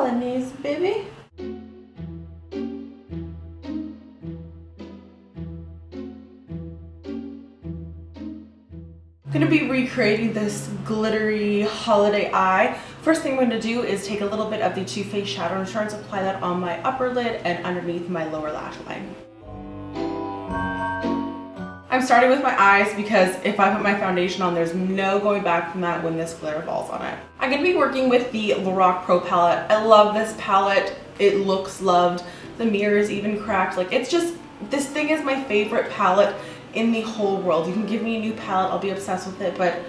Polynese, baby. I'm gonna be recreating this glittery holiday eye. First thing I'm gonna do is take a little bit of the Too Faced Shadow Insurance, apply that on my upper lid and underneath my lower lash line. I'm starting with my eyes because if I put my foundation on, there's no going back from that when this glitter falls on it. I'm gonna be working with the Lorac Pro palette. I love this palette. It looks loved. The mirror is even cracked. Like, it's just, this thing is my favorite palette in the whole world. You can give me a new palette, I'll be obsessed with it, but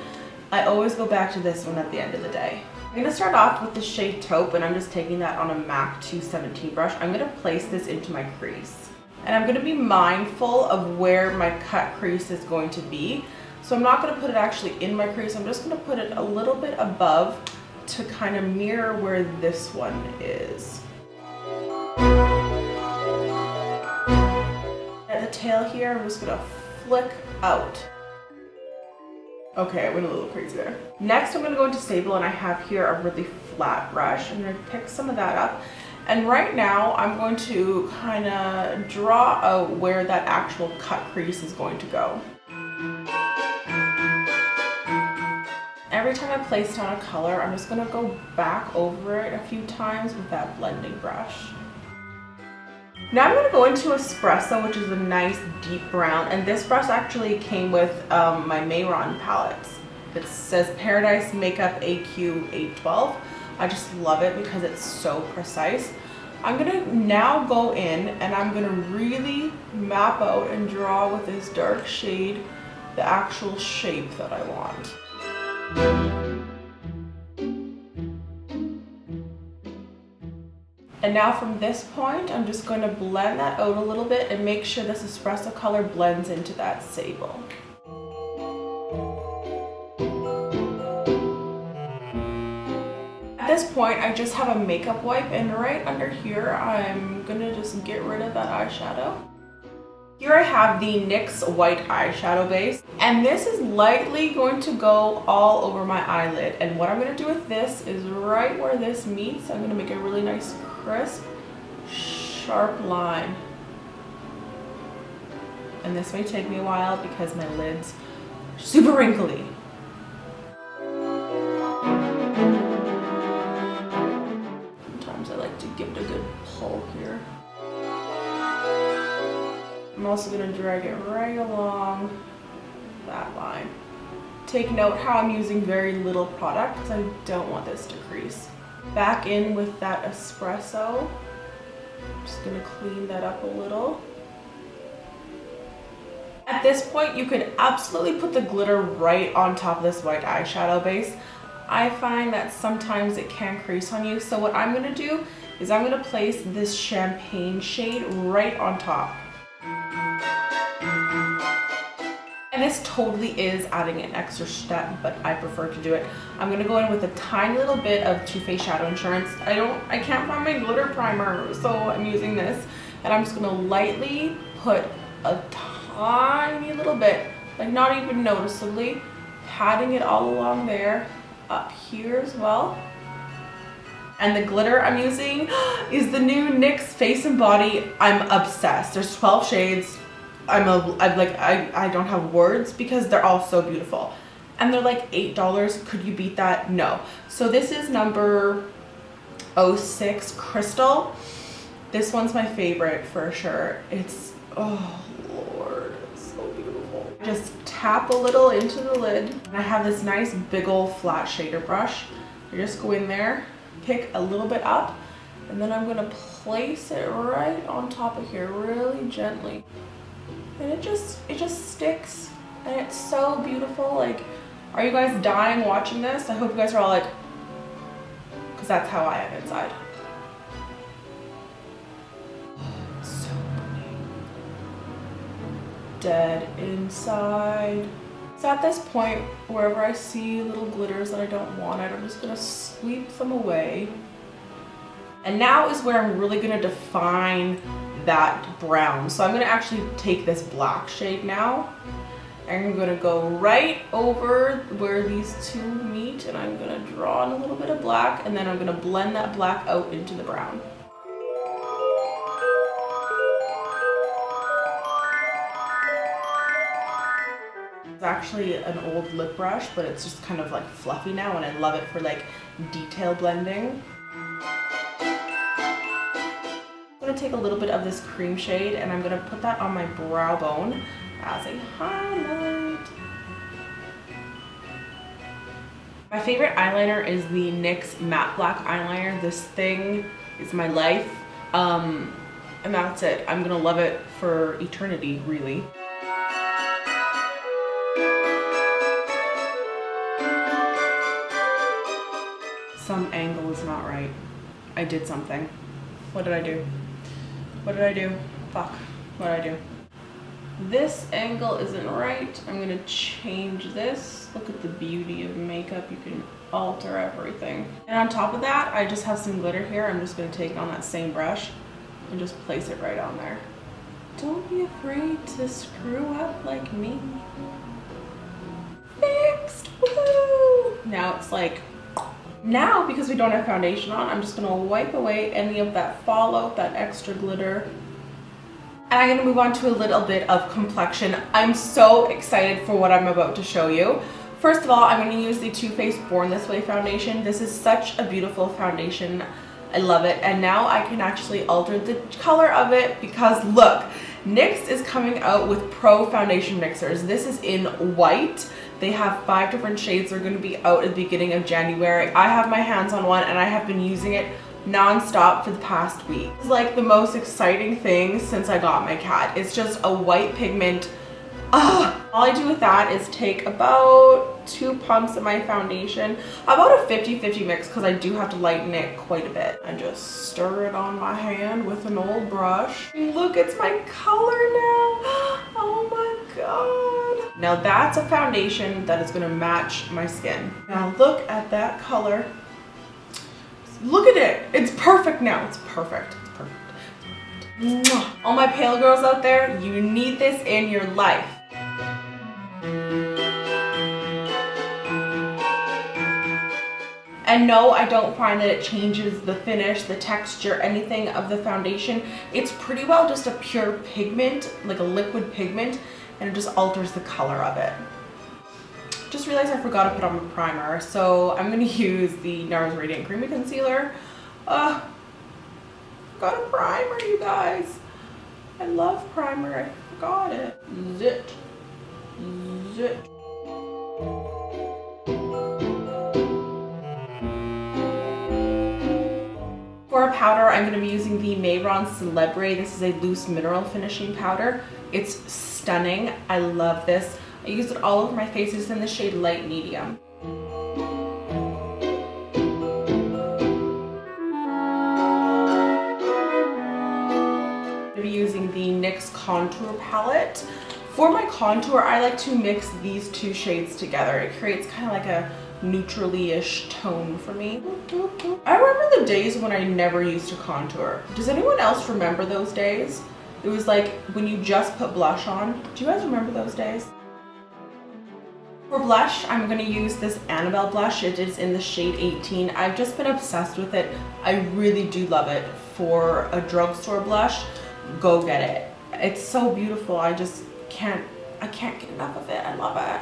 I always go back to this one at the end of the day. I'm gonna start off with the shade Taupe, and I'm just taking that on a MAC 217 brush. I'm gonna place this into my crease. And I'm gonna be mindful of where my cut crease is going to be. So I'm not gonna put it actually in my crease, I'm just gonna put it a little bit above to kind of mirror where this one is. At the tail here, I'm just gonna flick out. Okay, I went a little crazy there. Next, I'm gonna go into Stable, and I have here a really flat brush. I'm gonna pick some of that up. And right now, I'm going to kind of draw out where that actual cut crease is going to go. Every time I place down a color, I'm just gonna go back over it a few times with that blending brush. Now I'm gonna go into Espresso, which is a nice deep brown, and this brush actually came with my Mayron palettes. It says Paradise Makeup AQ 812. I just love it because it's so precise. I'm gonna now go in and I'm gonna really map out and draw with this dark shade the actual shape that I want. And now from this point, I'm just going to blend that out a little bit and make sure this Espresso color blends into that Sable. At this point, I just have a makeup wipe, and right under here, I'm gonna just get rid of that eyeshadow. Here I have the NYX white eyeshadow base, and this is lightly going to go all over my eyelid. And what I'm gonna do with this is right where this meets, I'm gonna make a really nice, crisp, sharp line. And this may take me a while because my lid's super wrinkly. Sometimes I like to give it a good pull here. I'm also going to drag it right along that line. Take note how I'm using very little product because I don't want this to crease. Back in with that Espresso. Just going to clean that up a little. At this point, you could absolutely put the glitter right on top of this white eyeshadow base. I find that sometimes it can crease on you, so what I'm going to do is I'm going to place this champagne shade right on top. And this totally is adding an extra step, but I prefer to do it. I'm gonna go in with a tiny little bit of Too Faced Shadow Insurance. I can't find my glitter primer, so I'm using this. And I'm just gonna lightly put a tiny little bit, like not even noticeably, patting it all along there, up here as well. And the glitter I'm using is the new NYX Face and Body. I'm obsessed. There's 12 shades. I don't have words because they're all so beautiful. And they're like $8. Could you beat that? No. So this is number 06 Crystal. This one's my favorite for sure. It's, oh Lord, it's so beautiful. Just tap a little into the lid. And I have this nice big old flat shader brush. I just go in there, pick a little bit up, and then I'm gonna place it right on top of here really gently. And it just sticks, and it's so beautiful. Like, are you guys dying watching this? I hope you guys are all like, because that's how I am inside. It's so pretty. Dead inside. So at this point, wherever I see little glitters that I don't want, I'm just gonna sweep them away. And now is where I'm really gonna define that brown. So I'm gonna actually take this black shade now, I'm gonna go right over where these two meet, and I'm gonna draw in a little bit of black, and then I'm gonna blend that black out into the brown. It's actually an old lip brush, but it's just kind of like fluffy now, and I love it for like detail blending. I'm gonna take a little bit of this cream shade, and I'm gonna put that on my brow bone as a highlight. My favorite eyeliner is the NYX Matte Black eyeliner. This thing is my life, and that's it. I'm gonna love it for eternity, really. Some angle is not right. I did something. What did I do? What did I do? Fuck. What did I do? This angle isn't right. I'm gonna change this. Look at the beauty of makeup. You can alter everything. And on top of that, I just have some glitter here. I'm just gonna take it on that same brush and just place it right on there. Don't be afraid to screw up like me. Fixed! Woo! Now it's like, now because we don't have foundation on, I'm just gonna wipe away any of that fallout, that extra glitter. And I'm gonna move on to a little bit of complexion. I'm so excited for what I'm about to show you. First of all, I'm gonna use the Too Faced Born This Way foundation. This is such a beautiful foundation. I love it. And now I can actually alter the color of it because look, NYX is coming out with Pro Foundation Mixers. This is in white. They have 5 different shades. They're gonna be out at the beginning of January. I have my hands on one and I have been using it non-stop for the past week. It's like the most exciting thing since I got my cat. It's just a white pigment. All I do with that is take about 2 pumps of my foundation, about a 50-50 mix because I do have to lighten it quite a bit. I just stir it on my hand with an old brush. Look, it's my color now. Oh my God. Now that's a foundation that is gonna match my skin. Now look at that color. Look at it. It's perfect now. It's perfect. It's perfect. Mwah. All my pale girls out there, you need this in your life. And no, I don't find that it changes the finish, the texture, anything of the foundation. It's pretty well just a pure pigment, like a liquid pigment, and it just alters the color of it. Just realized I forgot to put on a primer, so I'm going to use the NARS Radiant Creamy Concealer. Got a primer, you guys. I love primer. I forgot it. Zit. Zit. For a powder, I'm going to be using the Mayron Celebre. This is a loose mineral finishing powder. It's stunning. I love this. I use it all over my face. It's in the shade Light Medium. I'm going to be using the NYX Contour Palette. For my contour, I like to mix these 2 shades together. It creates kind of like a neutrally-ish tone for me. I remember the days when I never used to contour. Does anyone else remember those days? It was like when you just put blush on. Do you guys remember those days? For blush, I'm going to use this Annabelle blush. It is in the shade 18. I've just been obsessed with it. I really do love it. For a drugstore blush, go get it. It's so beautiful. I can't get enough of it. I love it.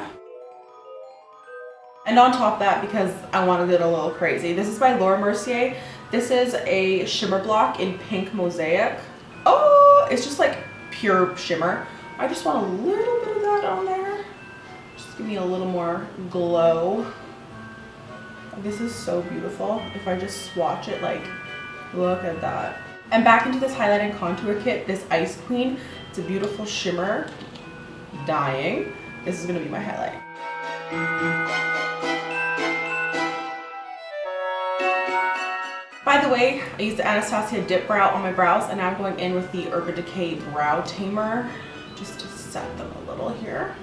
And on top of that, because I wanted it a little crazy, this is by Laura Mercier. This is a shimmer block in Pink Mosaic. Oh, it's just like pure shimmer. I just want a little bit of that on there. Give me a little more glow. This is so beautiful. If I just swatch it, like, look at that. And back into this highlight and contour kit, this Ice Queen. It's a beautiful shimmer. Dying. This is gonna be my highlight. By the way, I used the Anastasia Dip Brow on my brows, and now I'm going in with the Urban Decay Brow Tamer just to set them a little here.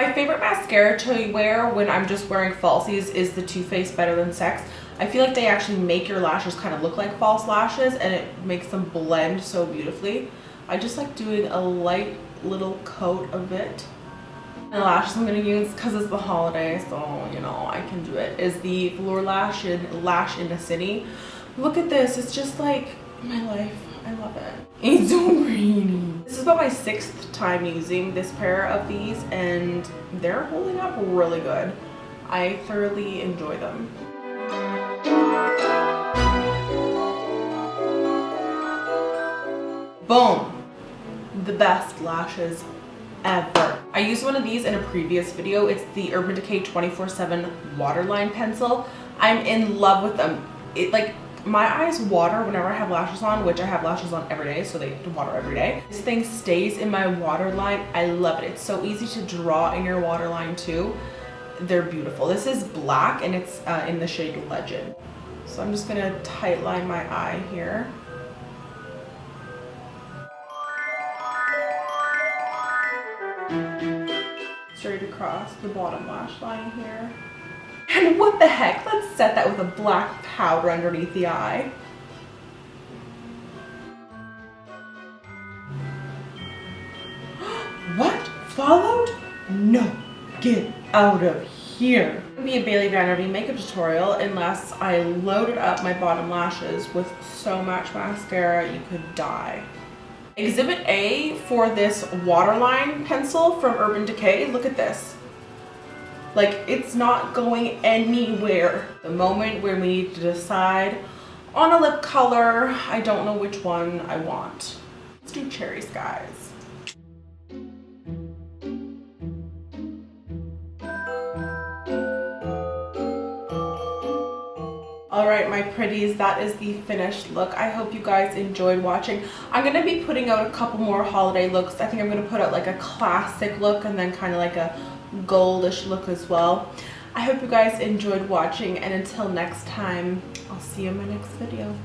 My favorite mascara to wear when I'm just wearing falsies is the Too Faced Better Than Sex. I feel like they actually make your lashes kind of look like false lashes, and it makes them blend so beautifully. I just like doing a light little coat of it. And the lashes I'm going to use, because it's the holiday, so you know I can do it, is the Velour Lash in the City. Look at this, it's just like my life. I love it. It's so pretty. This is about my 6th time using this pair of these, and they're holding up really good. I thoroughly enjoy them. Boom! The best lashes ever. I used one of these in a previous video. It's the Urban Decay 24/7 Waterline Pencil. I'm in love with them. It like, my eyes water whenever I have lashes on, which I have lashes on every day, so they water every day. This thing stays in my waterline. I love it. It's so easy to draw in your waterline too. They're beautiful. This is black and it's in the shade Legend. So I'm just gonna tight line my eye here. Straight across the bottom lash line here. And what the heck? Let's set that with a black powder underneath the eye. What? Followed? No. Get out of here. It would be a Bailey Vanderby makeup tutorial unless I loaded up my bottom lashes with so much mascara you could die. Exhibit A for this waterline pencil from Urban Decay. Look at this. Like, it's not going anywhere. The moment where we need to decide on a lip color, I don't know which one I want. Let's do Cherry Skies. Alright, my pretties, that is the finished look. I hope you guys enjoyed watching. I'm going to be putting out a couple more holiday looks. I think I'm going to put out like a classic look and then kind of like a goldish look as well. I hope you guys enjoyed watching, and until next time, I'll see you in my next video.